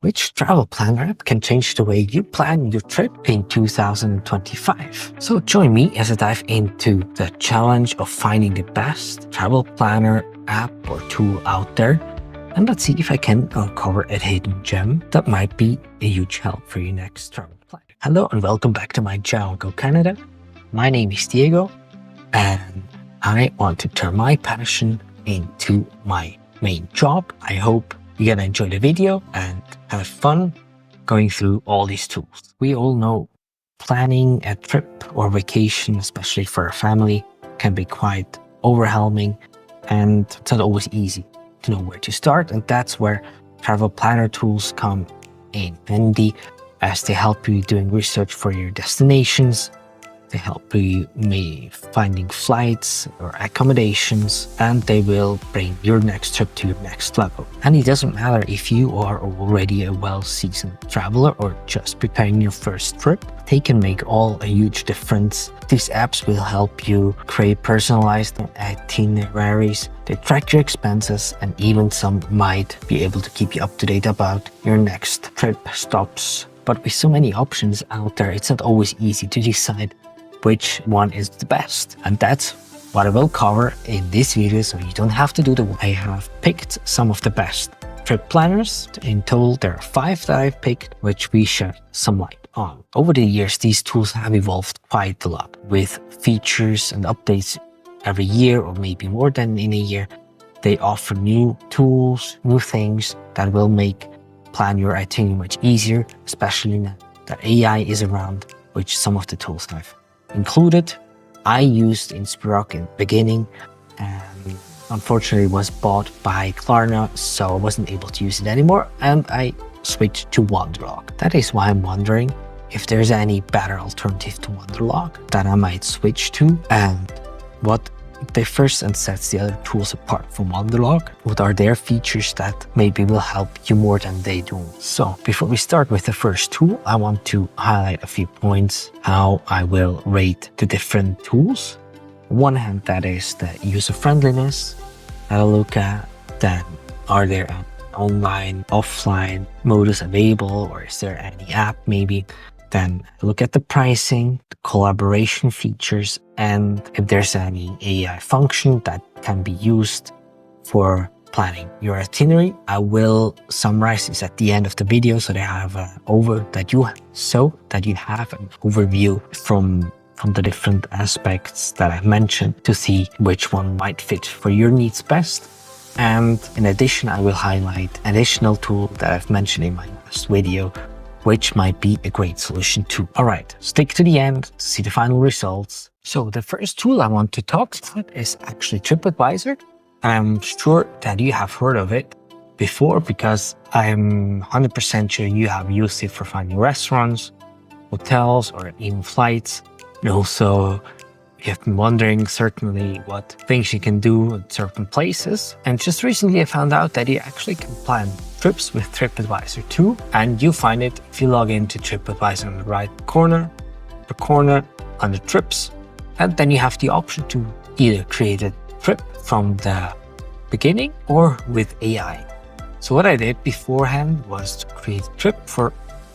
Which travel planner app can change the way you plan your trip in 2025? So join me as I dive into the challenge of finding the best travel planner app or tool out there. And let's see if I can uncover a hidden gem that might be a huge help for your next travel plan. Hello and welcome back to my channel, Go Canada. My name is Diego and I want to turn my passion into my main job. I hope you're gonna enjoy the video and have fun going through all these tools. We all know planning a trip or vacation, especially for a family, can be quite overwhelming and it's not always easy to know where to start. And that's where travel planner tools come in handy, as they help you doing research for your destinations. They help you finding flights or accommodations, and they will bring your next trip to your next level. And it doesn't matter if you are already a well-seasoned traveler or just preparing your first trip, they can make all a huge difference. These apps will help you create personalized itineraries. They track your expenses, and even some might be able to keep you up to date about your next trip stops. But with so many options out there, it's not always easy to decide which one is the best. And that's what I will cover in this video, so you don't have to do the work. I have picked some of the best trip planners. In total, there are 5 that I've picked, which we shed some light on. Over the years, these tools have evolved quite a lot, with features and updates every year or maybe more than in a year. They offer new tools, new things that will make plan your itinerary much easier, especially now that AI is around, which some of the tools have included. I used Inspirock in the beginning and unfortunately was bought by Klarna, so I wasn't able to use it anymore and I switched to Wanderlog. That is why I'm wondering if there's any better alternative to Wanderlog that I might switch to, and what differs and sets the other tools apart from Wanderlog. What are their features that maybe will help you more than they do? So before we start with the first tool, I want to highlight a few points how I will rate the different tools. On one hand, that is the user friendliness that I'll look at. Then are there online, offline modus available, or is there any app maybe? Then look at the pricing, the collaboration features, and if there's any AI function that can be used for planning your itinerary. I will summarize this at the end of the video so that you have an overview from the different aspects that I've mentioned to see which one might fit for your needs best. And in addition, I will highlight an additional tool that I've mentioned in my last video, which might be a great solution too. All right, stick to the end to see the final results. So the first tool I want to talk about is actually TripAdvisor. I'm sure that you have heard of it before because I'm 100% sure you have used it for finding restaurants, hotels, or even flights. And also, you have been wondering certainly what things you can do at certain places. And just recently I found out that you actually can plan trips with TripAdvisor too. And you find it if you log into TripAdvisor on the right corner under trips. And then you have the option to either create a trip from the beginning or with AI. So what I did beforehand was to create a trip for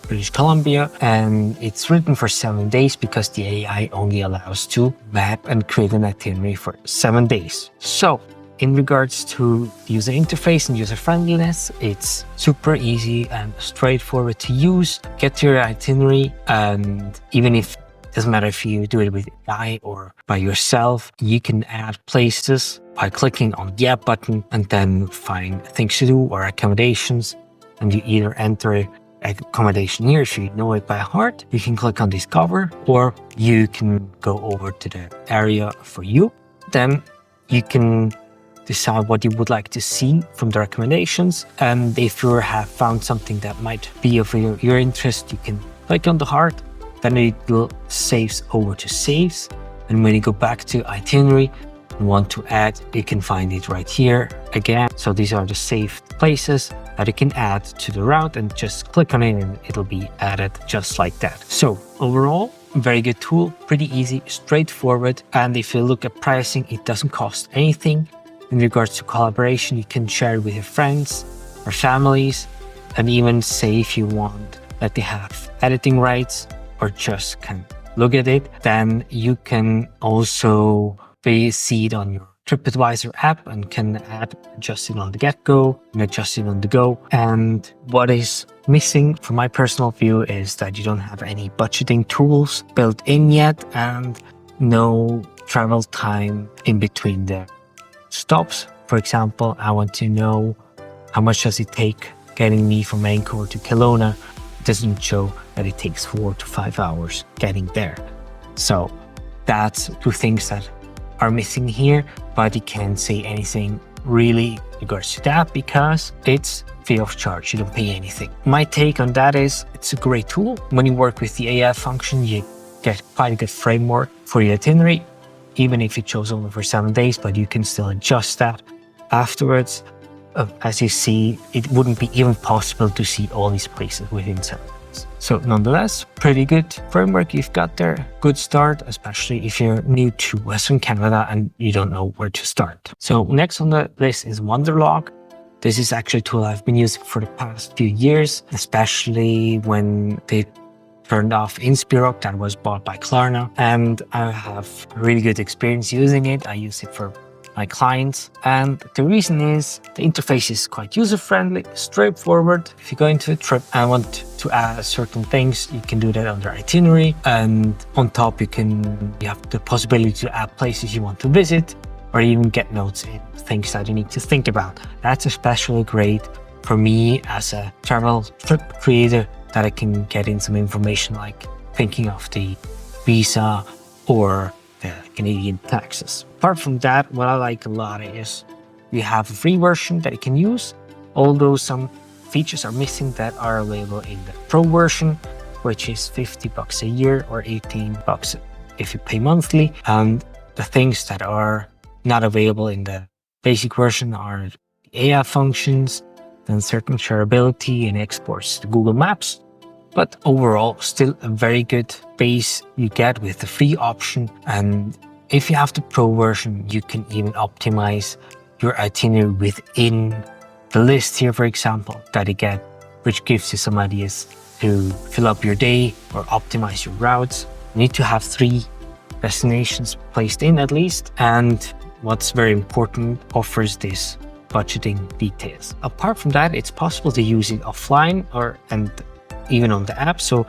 British Columbia, and it's written for 7 days because the AI only allows to map and create an itinerary for 7 days. So in regards to user interface and user friendliness, it's super easy and straightforward to use. Get to your itinerary, and even if it doesn't matter if you do it with AI or by yourself, you can add places by clicking on the app button and then find things to do or accommodations, and you either enter accommodation here. If you know it by heart, you can click on Discover, or you can go over to the area for you. Then you can decide what you would like to see from the recommendations, and if you have found something that might be of your interest, you can click on the heart. Then it will saves over to saves, and when you go back to itinerary and want to add, you can find it right here again. So these are the saved places that you can add to the route, and just click on it and it'll be added just like that. So overall, very good tool, pretty easy, straightforward. And if you look at pricing, it doesn't cost anything. In regards to collaboration, you can share it with your friends or families. and even say if you want that they have editing rights or just can look at it, then you can also see it on your TripAdvisor app and can adjust it on the get-go and adjust it on the go. And what is missing from my personal view is that you don't have any budgeting tools built in yet and no travel time in between the stops. For example, I want to know how much does it take getting me from Vancouver to Kelowna. It doesn't show that it takes 4 to 5 hours getting there. So that's two things that are missing here, but you can't say anything really in regards to that because it's free of charge. You don't pay anything. My take on that is it's a great tool. When you work with the AI function, you get quite a good framework for your itinerary, even if it shows only for 7 days, but you can still adjust that afterwards. As you see, it wouldn't be even possible to see all these places within 7 days. So nonetheless, pretty good framework you've got there. Good start, especially if you're new to Western Canada and you don't know where to start. So next on the list is Wonderlog. This is actually a tool I've been using for the past few years, especially when they turned off Inspirock that was bought by Klarna. And I have a really good experience using it. I use it for my clients, and the reason is the interface is quite user-friendly, straightforward. If you go into a trip and want to add certain things, you can do that under itinerary, and on top you have the possibility to add places you want to visit or even get notes in things that you need to think about. That's especially great for me as a travel trip creator, that I can get in some information like thinking of the visa or the Canadian taxes. Apart from that, what I like a lot is we have a free version that you can use, although some features are missing that are available in the pro version, which is $50 a year or $18 if you pay monthly. And the things that are not available in the basic version are AI functions, then certain shareability and exports to Google Maps. But overall, still a very good base you get with the free option. And if you have the pro version, you can even optimize your itinerary within the list here, for example, that you get, which gives you some ideas to fill up your day or optimize your routes. You need to have 3 destinations placed in at least. And what's very important, offers this budgeting details. Apart from that, it's possible to use it offline and even on the app. So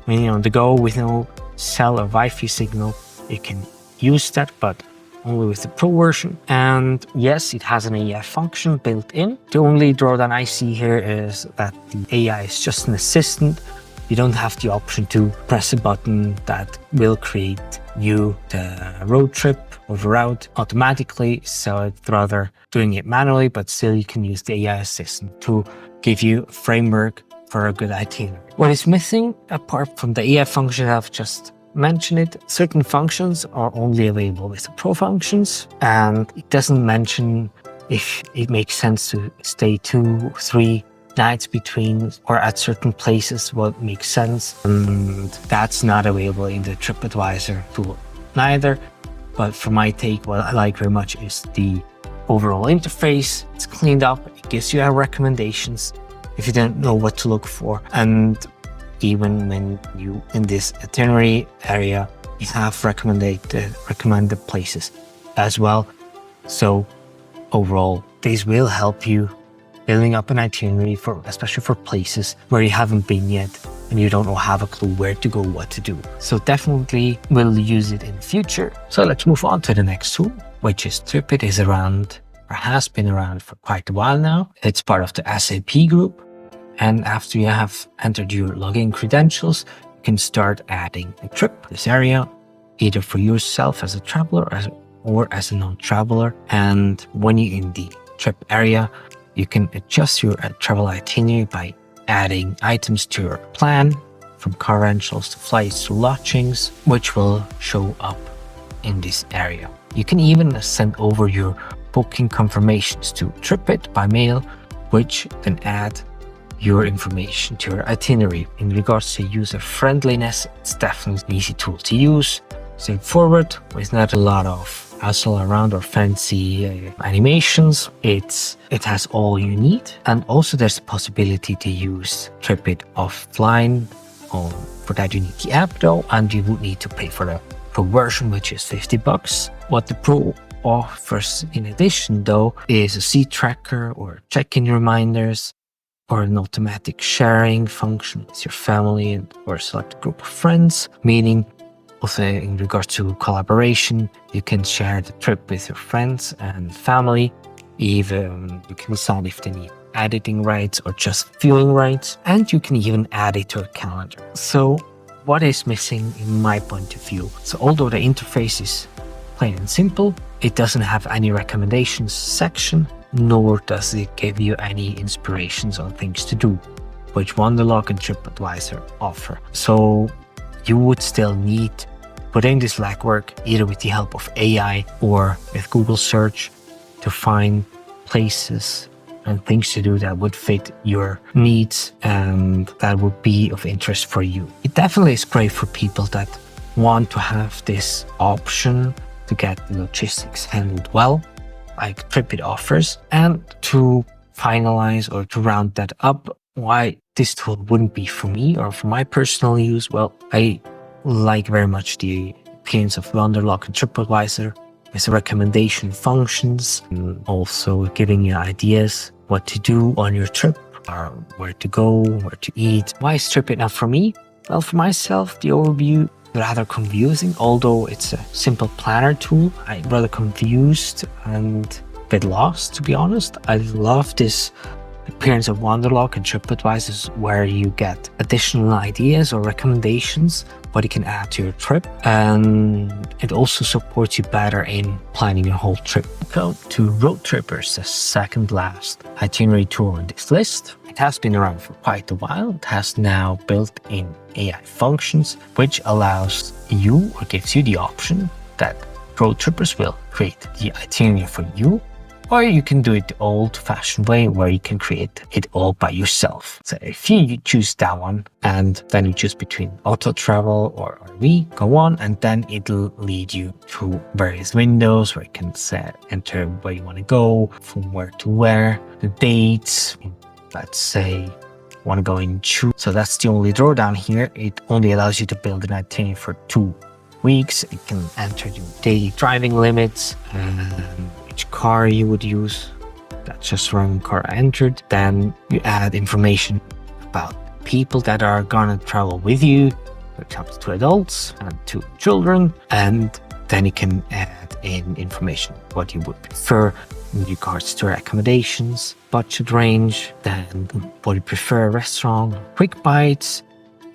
when you're on the go with no cell or Wi-Fi signal, you can use that, but only with the pro version. And yes, it has an AI function built in. The only drawdown I see here is that the AI is just an assistant. You don't have the option to press a button that will create you the road trip or the route automatically. So it's rather doing it manually, but still you can use the AI assistant to give you a framework for a good itinerary. What is missing, apart from the AI function I've just mentioned it, certain functions are only available with the pro functions, and it doesn't mention if it makes sense to stay 2, 3 nights between or at certain places, what makes sense. And that's not available in the TripAdvisor tool neither. But for my take, what I like very much is the overall interface. It's cleaned up, it gives you recommendations if you don't know what to look for. And even when you in this itinerary area, you have recommended places as well. So overall, these will help you building up an itinerary especially for places where you haven't been yet and you don't have a clue where to go, what to do. So definitely will use it in the future. So let's move on to the next tool, which is Tripit. Is around or has been around for quite a while now. It's part of the SAP group. And after you have entered your login credentials, you can start adding a trip to this area, either for yourself as a traveler or as a non-traveler. And when you're in the trip area, you can adjust your travel itinerary by adding items to your plan, from car rentals to flights to lodgings, which will show up in this area. You can even send over your booking confirmations to Tripit by mail, which then add your information to your itinerary. In regards to user friendliness, it's definitely an easy tool to use, straightforward, with not a lot of hassle around or fancy animations. It has all you need. And also there's a possibility to use TripIt offline. For that you need the app though, and you would need to pay for the Pro version, which is $50. What the Pro offers in addition though is a seat tracker or check-in reminders, or an automatic sharing function with your family or a select group of friends, meaning also in regards to collaboration, you can share the trip with your friends and family. Even you can decide if they need editing rights or just viewing rights, and you can even add it to a calendar. So what is missing in my point of view? So although the interface is plain and simple, it doesn't have any recommendations section, nor does it give you any inspirations on things to do, which Wanderlog and TripAdvisor offer. So you would still need to put in this legwork either with the help of AI or with Google search to find places and things to do that would fit your needs and that would be of interest for you. It definitely is great for people that want to have this option to get the logistics handled well, like TripIt offers. And to finalize or to round that up, why this tool wouldn't be for me or for my personal use, well, I like very much the appearance of Wanderlog and TripAdvisor with recommendation functions, and also giving you ideas what to do on your trip, or where to go, where to eat. Why is TripIt not for me? Well, for myself, the overview is rather confusing. Although it's a simple planner tool, I'm rather confused and a bit lost, to be honest. I love this appearance of Wanderlog and TripAdvisor where you get additional ideas or recommendations what you can add to your trip, and it also supports you better in planning your whole trip. Go to Road Trippers, the second last itinerary tool on this list. It has been around for quite a while. It has now built-in AI functions, which allows you or gives you the option that Road Trippers will create the itinerary for you, or you can do it the old-fashioned way where you can create it all by yourself. So if you choose that one, and then you choose between auto travel or RV, go on, and then it'll lead you to various windows where you can enter where you want to go, from where to where, the dates. Let's say you want to go in June. So that's the only drawdown here. It only allows you to build an itinerary for 2 weeks. You can enter your daily driving limits and car you would use. That's just random car I entered. Then you add information about people that are gonna travel with you, for example 2 adults and 2 children, and then you can add in information what you would prefer in regards to accommodations, budget range, then what you prefer, restaurant, quick bites.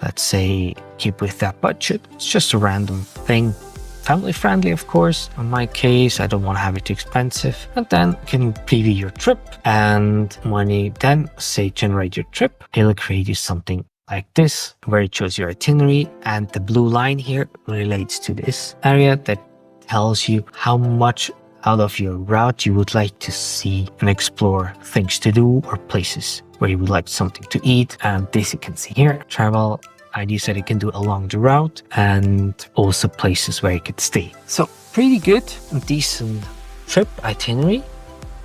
Let's say keep with that budget. It's just a random thing. Family friendly, of course. In my case, I don't want to have it too expensive. And then you can preview your trip. And when you then say generate your trip, it'll create you something like this, where it shows your itinerary. And the blue line here relates to this area that tells you how much out of your route you would like to see and explore, things to do or places where you would like something to eat. And this you can see here, travel ideas that you can do along the route, and also places where you could stay. So pretty good and decent trip itinerary.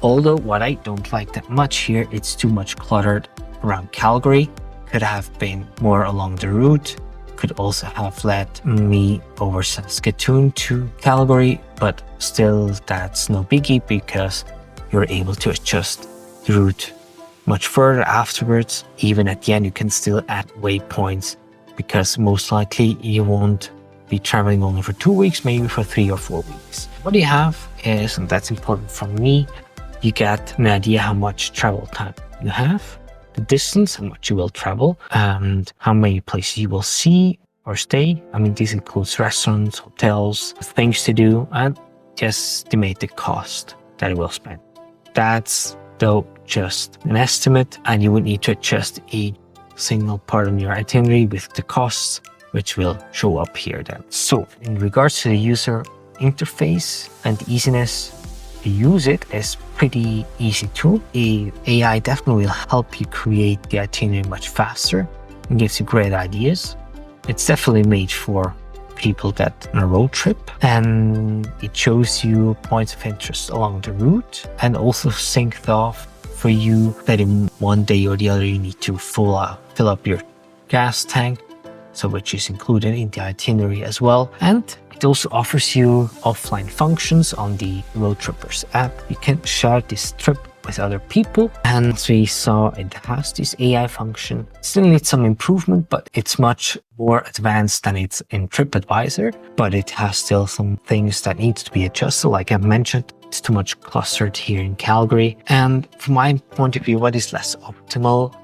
Although what I don't like that much here, it's too much cluttered around Calgary. Could have been more along the route. Could also have led me over Saskatoon to Calgary, but still that's no biggie because you're able to adjust the route much further afterwards. Even at the end, you can still add waypoints, because most likely you won't be traveling only for 2 weeks, maybe for 3 or 4 weeks. What you have is, and that's important for me, you get an idea how much travel time you have, the distance and what you will travel, and how many places you will see or stay. I mean, this includes restaurants, hotels, things to do, and just estimate the cost that it will spend. That's though just an estimate, and you would need to adjust each single part on your itinerary with the costs, which will show up here then. So in regards to the user interface and the easiness to use it, is pretty easy too. AI definitely will help you create the itinerary much faster and gives you great ideas. It's definitely made for people get on a road trip, and it shows you points of interest along the route and also synced off for you that in one day or the other you need to fill up your gas tank, so which is included in the itinerary as well. And it also offers you offline functions on the Road Trippers app. You can share this trip with other people, and as we saw, it has this AI function. Still needs some improvement, but it's much more advanced than it's in TripAdvisor, but it has still some things that needs to be adjusted. Like I mentioned, it's too much clustered here in Calgary, and from my point of view, what is less optimal,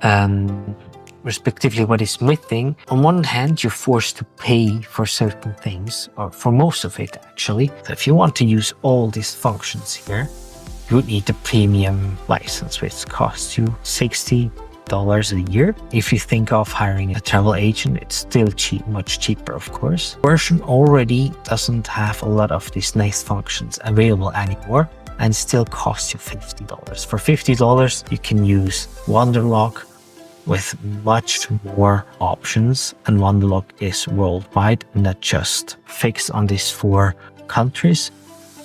respectively what is missing. On one hand, you're forced to pay for certain things, or for most of it actually. So if you want to use all these functions here, you would need the premium license, which costs you $60 a year. If you think of hiring a travel agent, it's still much cheaper, of course. The version already doesn't have a lot of these nice functions available anymore, and still costs you $50. For $50, you can use Wanderlog with much more options, and Wanderlog is worldwide, not just fixed on these 4 countries.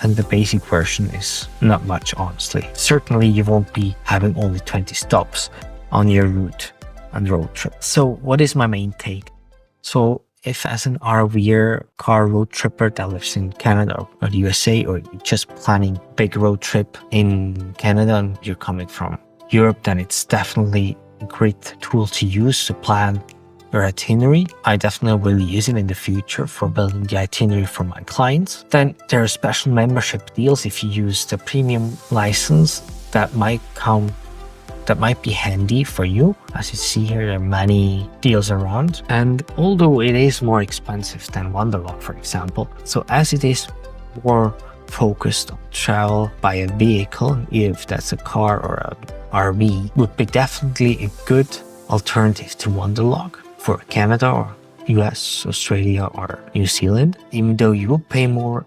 And the basic version is not much, honestly. Certainly you won't be having only 20 stops on your route and road trip. So what is my main take? So if as an RVer, car road tripper that lives in Canada or the USA, or you're just planning a big road trip in Canada and you're coming from Europe, then it's definitely a great tool to use to plan your itinerary. I definitely will use it in the future for building the itinerary for my clients. Then there are special membership deals if you use the premium license that might be handy for you. As you see here, there are many deals around, and although it is more expensive than Wanderlog, for example, so as it is more focused on travel by a vehicle, if that's a car or an RV, would be definitely a good alternative to Wanderlog for Canada or US, Australia or New Zealand. Even though you will pay more,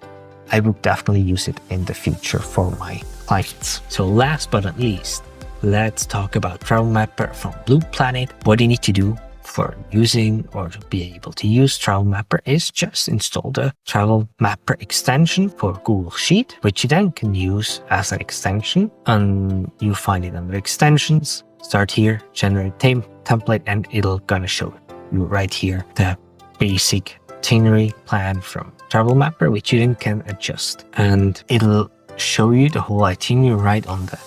I would definitely use it in the future for my clients. So last but not least, let's talk about Travel Mapper from Blue Planet. What you need to do for using or to be able to use Travel Mapper is just install the Travel Mapper extension for Google Sheet, which you then can use as an extension, and you find it under extensions. Start here, generate template, and it'll gonna show you right here the basic itinerary plan from Travel Mapper, which you then can adjust, and it'll show you the whole itinerary right on the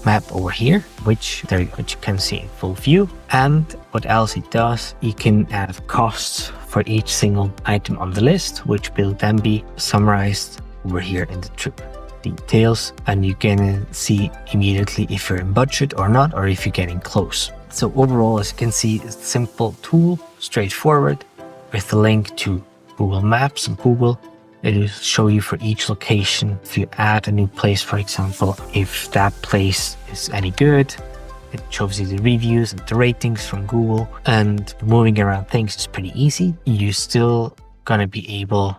map over here, which you can see in full view. And what else it does, you can add costs for each single item on the list, which will then be summarized over here in the trip details, and you can see immediately if you're in budget or not, or if you're getting close. So overall, as you can see, it's a simple tool, straightforward, with a link to Google Maps and Google. It will show you for each location. If you add a new place, for example, if that place is any good, it shows you the reviews and the ratings from Google. And moving around things is pretty easy. You're still gonna be able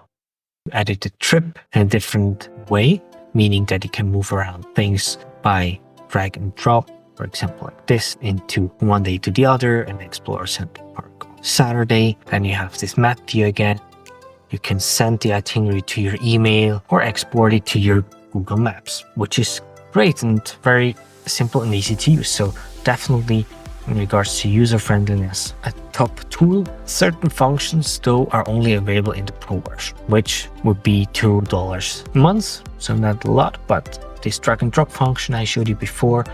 to edit the trip in a different way, meaning that you can move around things by drag and drop, for example, like this, into one day to the other and explore Central Park on Saturday. Then you have this map view again. You can send the itinerary to your email or export it to your Google Maps, which is great and very simple and easy to use. So definitely in regards to user friendliness, a top tool. Certain functions though are only available in the Pro version, which would be $2 a month. So not a lot, but this drag and drop function I showed you before,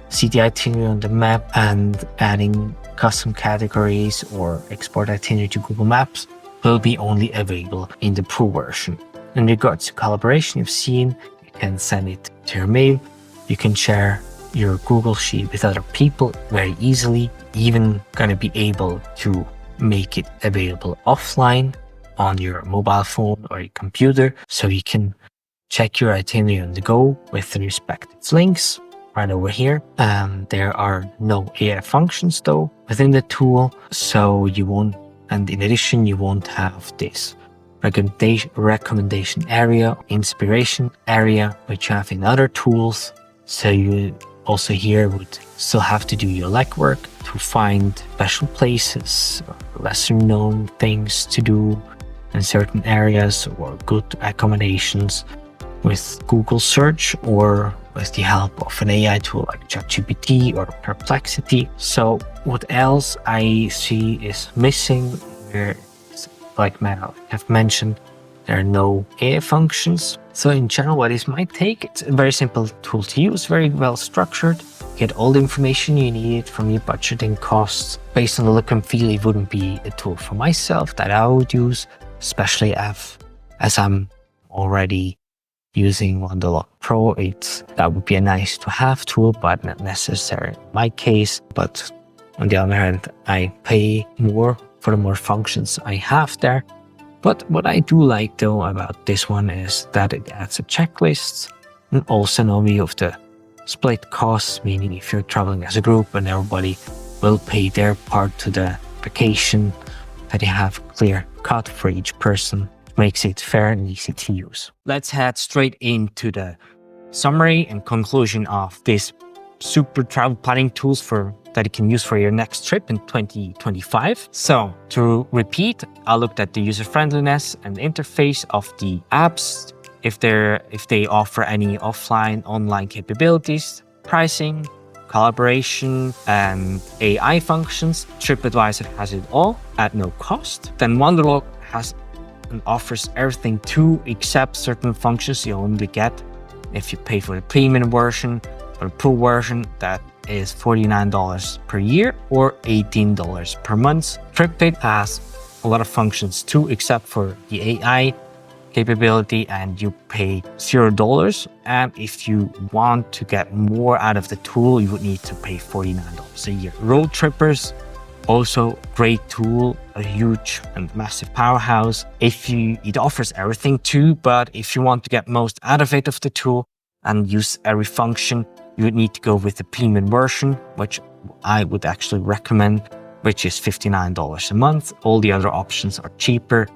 see the itinerary on the map and adding custom categories or export itinerary to Google Maps will be only available in the Pro version. In regards to collaboration, you've seen, you can send it to your mail, you can share your Google Sheet with other people very easily, even gonna be able to make it available offline on your mobile phone or your computer, so you can check your itinerary on the go with the respective links right over here. There are no AI functions though within the tool, so you won't, and in addition, you won't have this recommendation area, inspiration area, which you have in other tools. So you also here would still have to do your legwork to find special places, lesser known things to do, in certain areas or good accommodations with Google search or with the help of an AI tool like ChatGPT or Perplexity. So what else I see is missing here is, like I have mentioned, there are no AI functions. So in general, what is my take? It's a very simple tool to use, very well structured. Get all the information you need from your budgeting costs. Based on the look and feel, it wouldn't be a tool for myself that I would use, especially as I'm already using Wonderlock Pro. That would be a nice to have tool, but not necessary in my case. But on the other hand, I pay more for the more functions I have there. But what I do like though about this one is that it adds a checklist and also an overview of the split costs, meaning if you're traveling as a group and everybody will pay their part to the vacation, that you have clear cut for each person. Makes it fair and easy to use. Let's head straight into the summary and conclusion of this super travel planning tools that you can use for your next trip in 2025. So to repeat, I looked at the user friendliness and interface of the apps, if they offer any offline, online capabilities, pricing, collaboration, and AI functions. TripAdvisor has it all at no cost. Then Wonderlock has and offers everything too, except certain functions you only get if you pay for the premium version. For the pro version, that is $49 per year or $18 per month. TripIt has a lot of functions too, except for the AI capability, and you pay $0. And if you want to get more out of the tool, you would need to pay $49 a year. Road trippers, also great tool, a huge and massive powerhouse. It offers everything too, but if you want to get most out of it of the tool and use every function, you would need to go with the premium version, which I would actually recommend, which is $59 a month. All the other options are cheaper,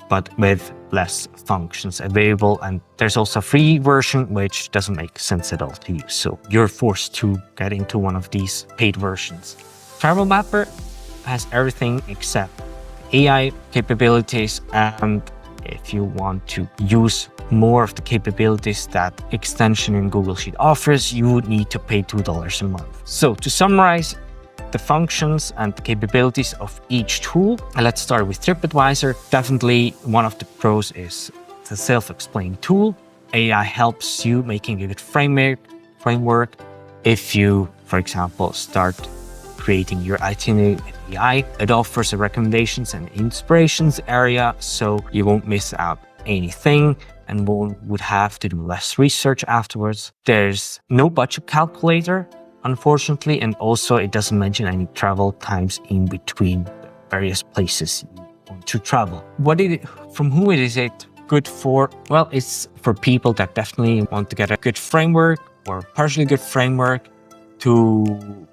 but with less functions available. And there's also a free version, which doesn't make sense at all to use. So you're forced to get into one of these paid versions. Travel Mapper has everything except AI capabilities, and if you want to use more of the capabilities that extension in Google Sheet offers, you would need to pay $2 a month. So to summarize the functions and the capabilities of each tool, let's start with TripAdvisor. Definitely one of the pros is the self-explained tool. AI helps you making a good framework. If you, for example, start creating your itinerary with AI, it offers a recommendations and inspirations area, so you won't miss out anything and would have to do less research afterwards. There's no budget calculator, unfortunately, and also it doesn't mention any travel times in between the various places you want to travel. From who is it good for? Well, it's for people that definitely want to get a good framework or partially good framework to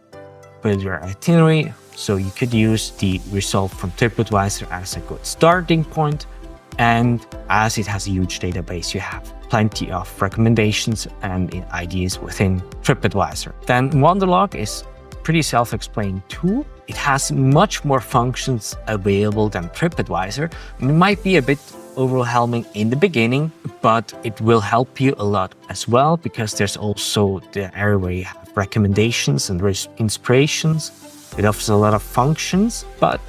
build your itinerary. So you could use the result from TripAdvisor as a good starting point. And as it has a huge database, you have plenty of recommendations and ideas within TripAdvisor. Then Wonderlock is pretty self-explained tool. It has much more functions available than TripAdvisor. It might be a bit overwhelming in the beginning, but it will help you a lot as well, because there's also the area where you have recommendations and inspirations. It offers a lot of functions, but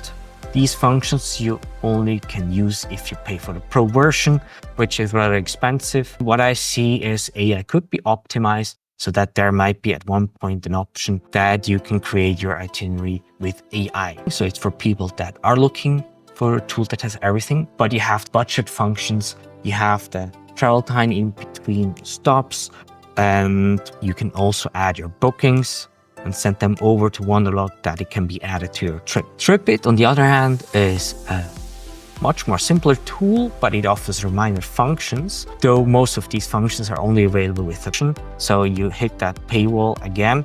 these functions you only can use if you pay for the pro version, which is rather expensive. What I see is AI could be optimized so that there might be at one point an option that you can create your itinerary with AI. So it's for people that are looking for a tool that has everything, but you have budget functions, you have the travel time in between stops, and you can also add your bookings and send them over to Wonderlock that it can be added to your trip. TripIt, on the other hand, is a much more simpler tool, but it offers reminder functions, though most of these functions are only available with option. So you hit that paywall again.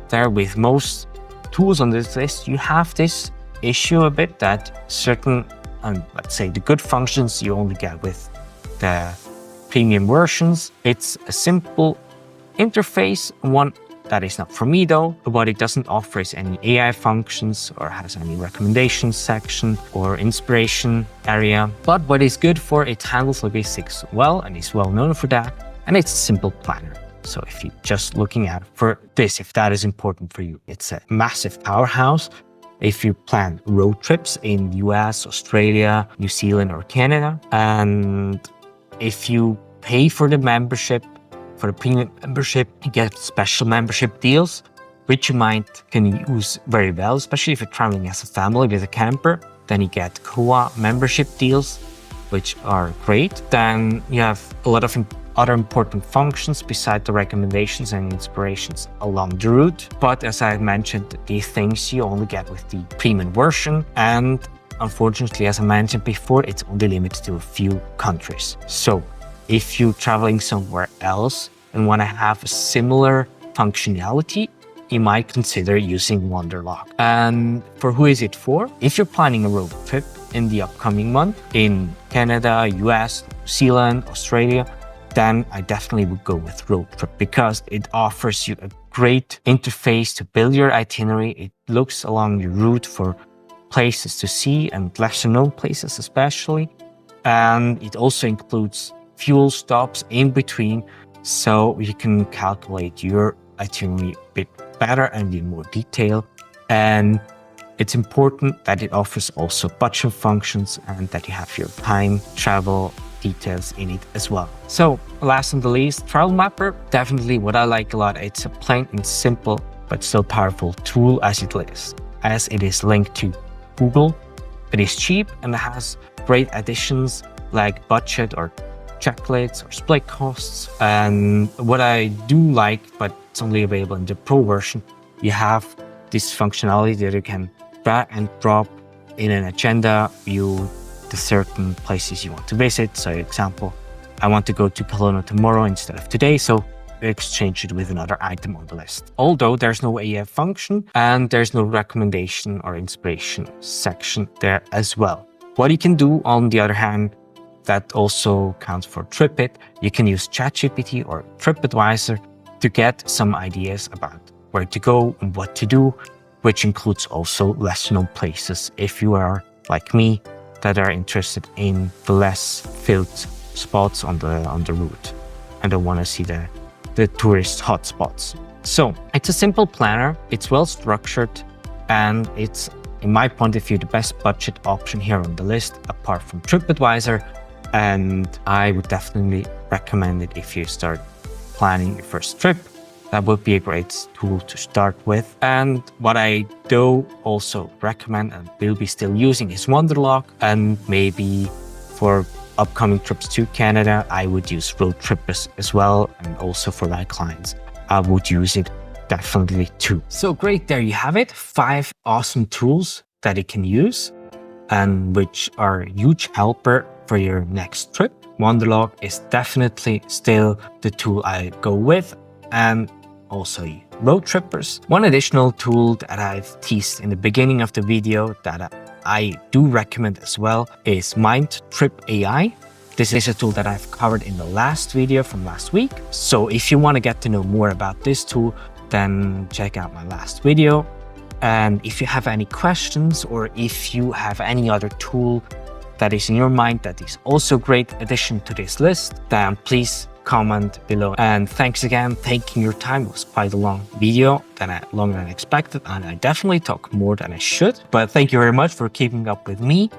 There, with most tools on this list, you have this issue a bit that certain, let's say the good functions you only get with the premium versions. It's a simple interface, one That is not for me though. What it doesn't offer is any AI functions or has any recommendations section or inspiration area. But what it's good for, it handles logistics well and is well known for that. And it's a simple planner. So if you're just looking at for this, if that is important for you, it's a massive powerhouse. If you plan road trips in the US, Australia, New Zealand, or Canada, and if you pay for the membership, for the premium membership, you get special membership deals, which you can use very well, especially if you're traveling as a family with a camper. Then you get COA membership deals, which are great. Then you have a lot of other important functions beside the recommendations and inspirations along the route. But as I mentioned, these things you only get with the premium version. And unfortunately, as I mentioned before, it's only limited to a few countries. So if you're traveling somewhere else and want to have a similar functionality, you might consider using Wonderlock. And for who is it for? If you're planning a road trip in the upcoming month in Canada, US, New Zealand, Australia, then I definitely would go with Road Trip because it offers you a great interface to build your itinerary. It looks along your route for places to see and lesser known places especially. And it also includes fuel stops in between, so you can calculate your itinerary a bit better and in more detail. And it's important that it offers also budget functions and that you have your time, travel, details in it as well. So last and the least, Travel Mapper, definitely what I like a lot. It's a plain and simple but still powerful tool as it is linked to Google. It is cheap and it has great additions like budget or checklists or split costs. And what I do like, but it's only available in the Pro version, you have this functionality that you can drag and drop in an agenda view the certain places you want to visit. So example, I want to go to Kelowna tomorrow instead of today, so exchange it with another item on the list. Although there's no AI function and there's no recommendation or inspiration section there as well. What you can do, on the other hand, that also counts for TripIt, you can use ChatGPT or TripAdvisor to get some ideas about where to go and what to do, which includes also lesser known places if you are like me that are interested in the less filled spots on the route and don't want to see the tourist hotspots. So it's a simple planner, it's well structured, and it's, in my point of view, the best budget option here on the list apart from TripAdvisor. And I would definitely recommend it if you start planning your first trip. That would be a great tool to start with. And what I do also recommend and will be still using is Wonderlock. And maybe for upcoming trips to Canada, I would use Road Trip as well. And also for my clients, I would use it definitely too. So great, there you have it. 5 awesome tools that you can use and which are a huge helper for your next trip. Wonderlock is definitely still the tool I go with, and also road trippers. One additional tool that I've teased in the beginning of the video that I do recommend as well is Mind Trip AI. This is a tool that I've covered in the last video from last week. So if you want to get to know more about this tool, then check out my last video. And if you have any questions or if you have any other tool that is in your mind that is also a great addition to this list, then please comment below. And thanks again, taking your time. It was quite a long video, longer than expected, and I definitely talk more than I should. But thank you very much for keeping up with me.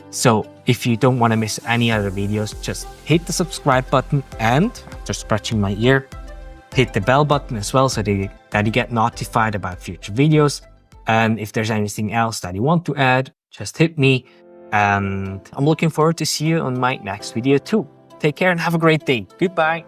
So if you don't want to miss any other videos, just hit the subscribe button, and after scratching my ear, hit the bell button as well so that you get notified about future videos. And if there's anything else that you want to add, just hit me. And I'm looking forward to see you on my next video too. Take care and have a great day. Goodbye.